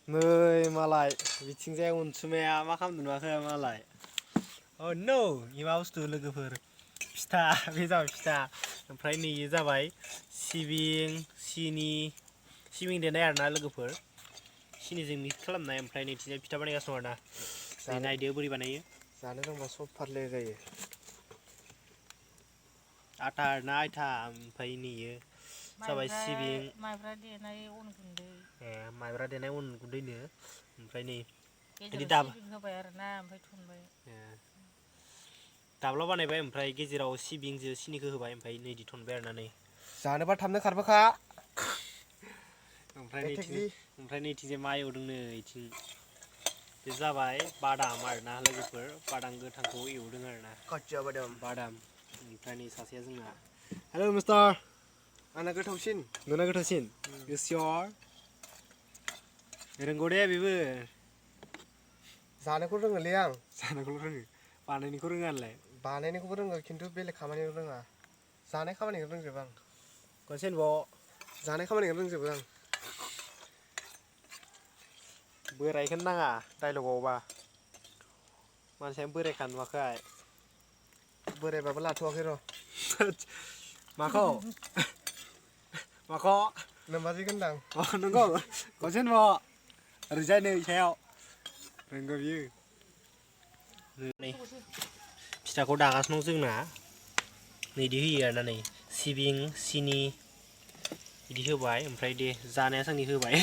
नै मालाय बिथिंजाय अनसुमाया मा खालामदों नुवाखै मालाय अ नो मा बुस्थु लोगोफोर फिथा बे जाबाय फिथा ओमफ्राय नै जाबाय सिबिं सिबिं देनाय आरोना लोगोफोर सिनिजों मिक्स खालामनाय ओमफ्राय नैथिंजाय फिथा बानायगासिनो दं आरोना नै नायदो बोरै बानायो जानो रोंबा सब फारले जायो आटा आरोना आटा ओमफ्राय नैयो जाबाय सिबिं माइब्रा देनाय अन गुन्दै माइब्रा देनाय अन गुन्दैनो ओमफ्राय नै गेजेराव सिबिं होबाय आरोना ओमफ्राय थनबाय दाब्ला बानायबाय ओमफ्राय गेजेराव सिबिंजों सिनिखौ होबाय ओमफ्राय नै इदि थनबाय आरोना नै जानोबा थाबनो खारबोखा ओमफ्राय नैथिंजाय मा एवदोंनो इथिं बे जाबाय बादाम आरोना लोगोफोर बादाम गोथांखौ एवदों आरोना कच्चा बादाम ओमफ्राय नै सासेया जोंना हेल' मिस्टार आंना गोथावसिन नोंना गोथावसिन सियर रोंगौ दे बेबो जानोखौ रोङोलै आं जानोखौल' रोङो बानायनायखौ रोङा होनलाय बानायनायखौबो रोङो खिन्थु बेलेग खामानिखौ रोङा जानाय खामानिखौ रोंजोबो आं खनसेनबाव जानाय खामानिखौ रोंजोबो आं बोरायखौनो नाङा डाइलगावबा मानसियानो बोरायखा नुवाखै बोरायबाबो लाथ'वाखै र' माखौ नोमबाजैखौ होनदां नंगौ खनसेनबाव ओरैजाय नै सायाव रोंगौ बियो नै फिथाखौ दागासिनो दं जोंना नैदि होयो आरोना नै सिबिं सिनि बिदि होबाय ओमफ्राय दे जानाया जोंनि होबाय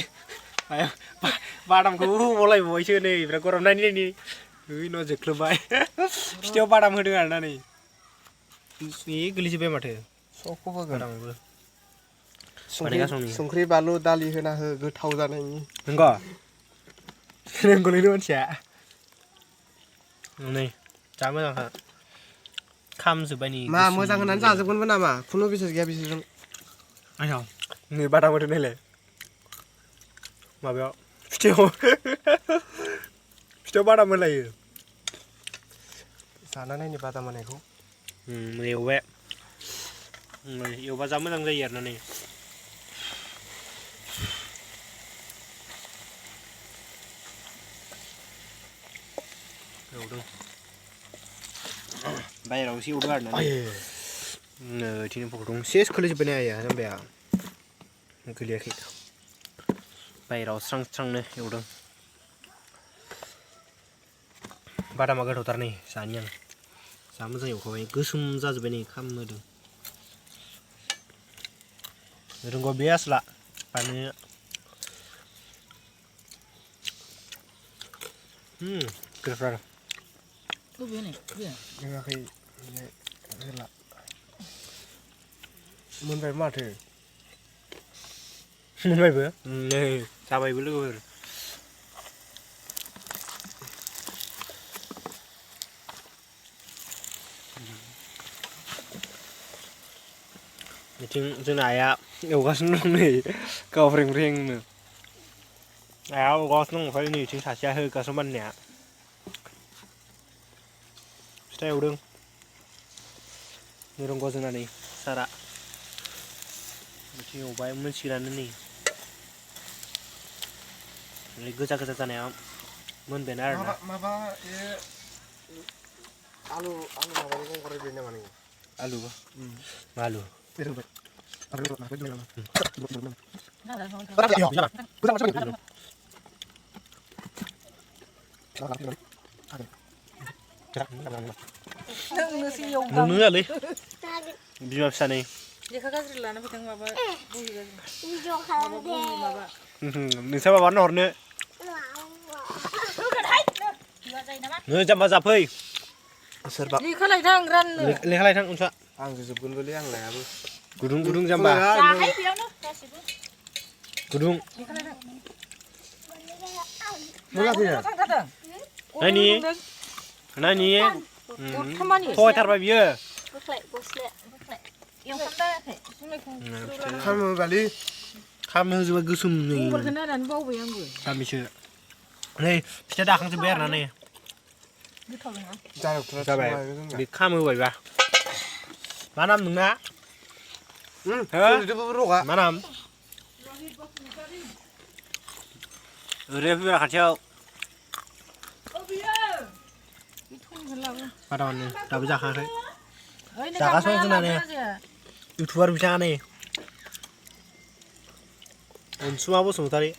बादामखौ होबावलायबावबायसो नै बिराद गरम नायनि न' जोख्लोबबाय फिथायाव बादाम होदों आरोना नै गोलैजोब्बाय माथो सबखौ होगोन बादामाबो संख्रि बानलु दालि होना हो गोथाव जानायनि रोंगौलै मानसिया नै जा मोजांखा खामजोब्बाय नै मा मोजां होननानै जाजोबगोनबो नामा खुनु बिसास गैया बिसोरजों आयौ नै बादाम होदों नायलाय माबायाव फिथायाव बादाम होलायो जाना नायनि बादाम होनायखौ एवबाय एवबा जा मोजां जायो आरोना नै एवदों बाहेरायावसो एवदों आरोना बिदिनो पकरदों सेस खोलैजोब्बाय नै आइया जाम्बाया गोलैयाखै बाहेरायाव स्रां स्रांनो एवदों बादामा गोथावथार नै जानि आं जा मोजां एवखाबाय गोसोम जाजोब्बाय नै खामहोदों रोंगौ बे आसला बानायनो गोथावथार रोङाखै होला मोनबाय माथो मोनबायबो नै जाबायबो लोगोफोर बिथिं जोंना आइया एवगासिनो दं नै गावरें रेंनो आइया एवगासिनो दं ओमफ्राय नैथिं सासेया होगासिनो बानायनाया फिथा एवदों रोंगौ जोंना नै सारा बिथिं एवबाय मोनसिगोनानो नै गोजा गोजा जानाया मोनबायानो आरोना माबा आलु माबानि गंगार बायदि नामा नोङो आलु मा आलु नोंनो होआलै बिमा फिसा नै लेखा गाज्रि लाना फैदों माबा बहि नोंसा माबानो हरनो नो जाम्बा जाफै सोरबा लेखा लायथां राननो लेखा लायथां उनसा आंसो जोबगोनबोलै आं लायाबो गुदुं गुदुं जाम्बा जाहाय बेयावनो गासिबो गुदुं लेखा लायथां मोजां फैया नायनि थगायथारबाय बियो खामोबालै खामहोजोबबाय गोसोम नै मबाइलखौ नायनानै बावबाय आंबो गामिसो नै फिथा दाखांजोब्बाय आरोना नै जाबाय बे खामहोबायबा मा नाम नोंना मा नाम ओरै फैबाय खाथियाव बे थुनखौ लाबो बादामानि दाबो जाखाङाखै ओइ नै जागासिनो गाबनाया जोंना नै। लाबोना जाया। इउटुबार बिथाङा नै अनसुमा बसुमतारी